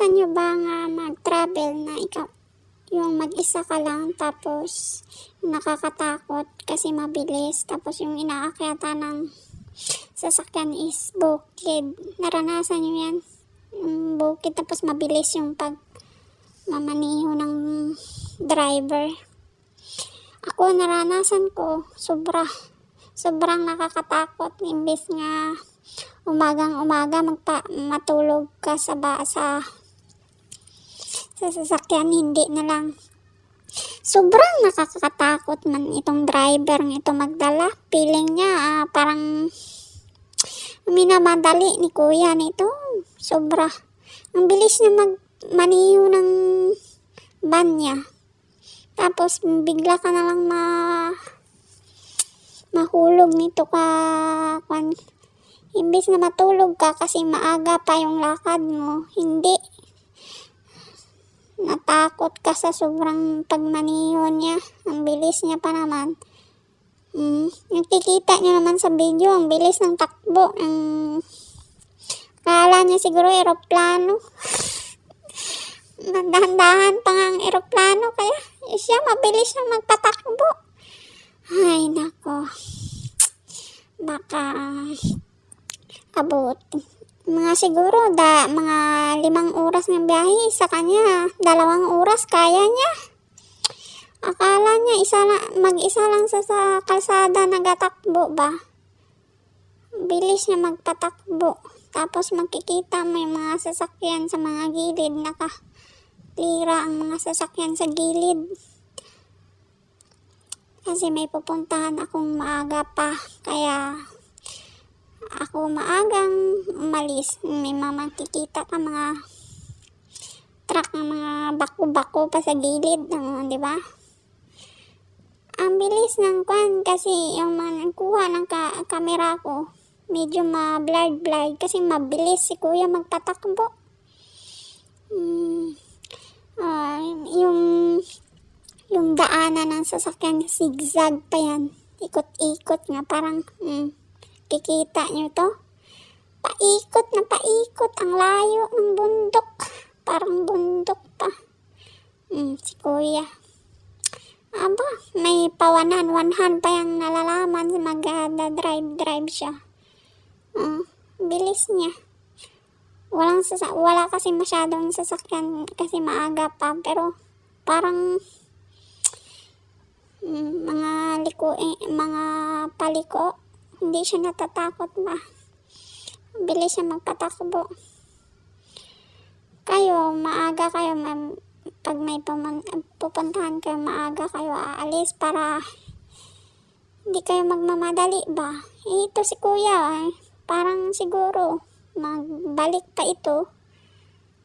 Gusto nyo ba nga mag-travel na ikaw yung mag-isa ka lang tapos nakakatakot kasi mabilis tapos yung inaakyatan ng sasakyan is bukid? Naranasan nyo yan? Bukid tapos mabilis yung pagmamaniho ng driver. Ako naranasan ko, sobrang nakakatakot. Imbes nga umagang-umaga matulog ka sa sasakyan, hindi na lang. Sobrang nakakatakot man itong driver ng ito magdala. Feeling niya parang minamadali ni kuya nito. Sobra. Ang bilis niya magmaniho ng van niya. Tapos bigla ka na lang mahulog nito imbes na matulog ka kasi maaga pa yung lakad mo, hindi. Natakot ka sa sobrang pagmaniho niya. Ang bilis niya pa naman. Nakikita niyo naman sa video, ang bilis ng takbo. Akala niya siguro eroplano. Dahan-dahan pa nga ang eroplano, kaya siya mabilis siyang magpatakbo. Ay nako, baka abot mga siguro mga 5 oras ng biyahe, sa kanya 2 oras kaya niya. Akala niya mag-isa lang sa kalsada nagatakbo ba. Bilis niya magpatakbo. Tapos makikita may mga sasakyan sa mga gilid, nakatira ang mga sasakyan sa gilid. Kasi may pupuntahan akong maaga pa, kaya ako maagang umalis. May makikita ka mga truck ng mga bako-bako pa sa gilid, di ba? Ang bilis ng kasi yung kuha ng camera ko medyo ma-blurred kasi mabilis si kuya magpatakbo. Yung daanan ng sasakyan zigzag pa yan, ikot-ikot nga, parang kikita nyo to, paikot na paikot, ang layo ng bundok, parang bundok pa. Si kuya, may pawanan pa yung nalalaman, mag-drive siya. Bilis niya. Wala kasi masyadong sasakyan kasi maaga pa, pero parang mga paliko, hindi siya natatakot ba. Bilis siya magpatakbo. Kayo, maaga kayo, pag may pupuntahan kayo, maaga kayo aalis para hindi kayo magmamadali ba. Ito si kuya, parang siguro magbalik pa ito.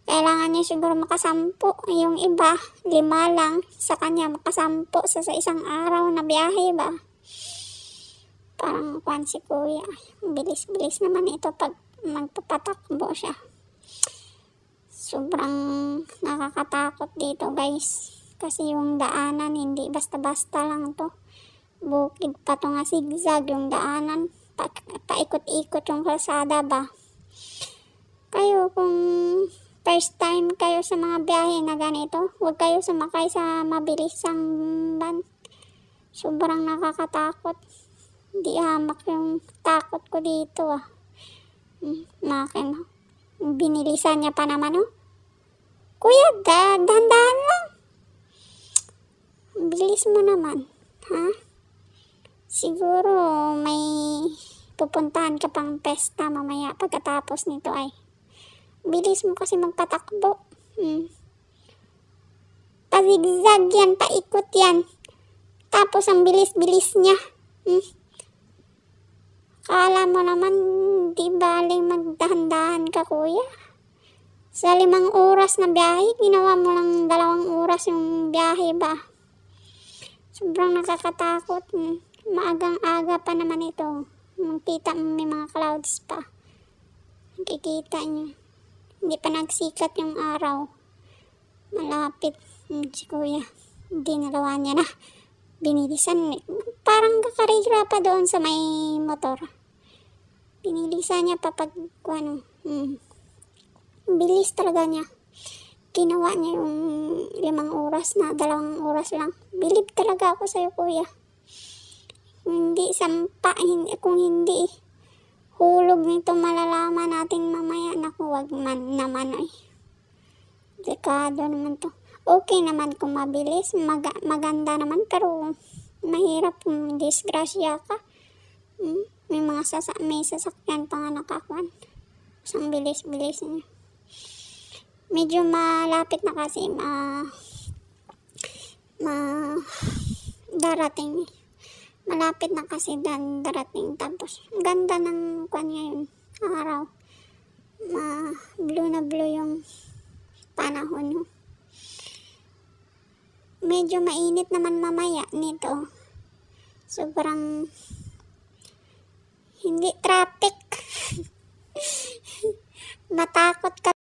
Kailangan niya siguro makasampo. Yung iba, 5 lang. Sa kanya, makasampo sa isang araw na biyahe ba. Parang si kuya. Bilis-bilis naman ito pag magpapatakbo siya. Sobrang nakakatakot dito guys. Kasi yung daanan, hindi basta-basta lang to. Bukid pa to nga, zigzag yung daanan. Paikot-ikot yung kalsada ba. Kayo, kung first time kayo sa mga biyahe na ganito, huwag kayo sumakay sa mabilisang van. Sobrang nakakatakot. Di hamak yung takot ko dito binilisan niya pa naman Kuya, dahan-dahan lang. Bilis mo naman, ha? Siguro may pupuntahan ka pang pesta mamaya pagkatapos nito ay. Bilis mo kasi magpatakbo. Pazigzag yan, paikot yan. Tapos ang bilis-bilis niya. Akala mo naman, di baling magdahan-dahan ka kuya. Sa 5 oras na biyahe, ginawa mo lang 2 oras yung biyahe ba. Sobrang nakakatakot. Maagang-aga pa naman ito. Makita mo may mga clouds pa. Nakikita niyo. Hindi pa nagsikat yung araw. Malapit. Si kuya, dinalawa niya na. Binilisan. Parang kakarigra pa doon sa may motor. Binilisan niya pa bilis talaga niya. ginawa niya yung 5 oras na 2 oras lang. Bilib talaga ako sa'yo, kuya. Hindi sampa, kung hindi hulog nito malalaman natin mamaya. Naku, wag man naman ay. Dekado naman to. Okay naman kung mabilis, maganda naman, pero mahirap kung disgrasya ka. May mga may sasakyan pa nga nakakuan. Isang bilis-bilis niya. Medyo malapit na kasi darating. Malapit na kasi darating. Tapos ganda ng kuan ngayon, araw. Blue na blue yung panahon. No? Medyo mainit naman mamaya nito. Sobrang hindi traffic. Matakot ka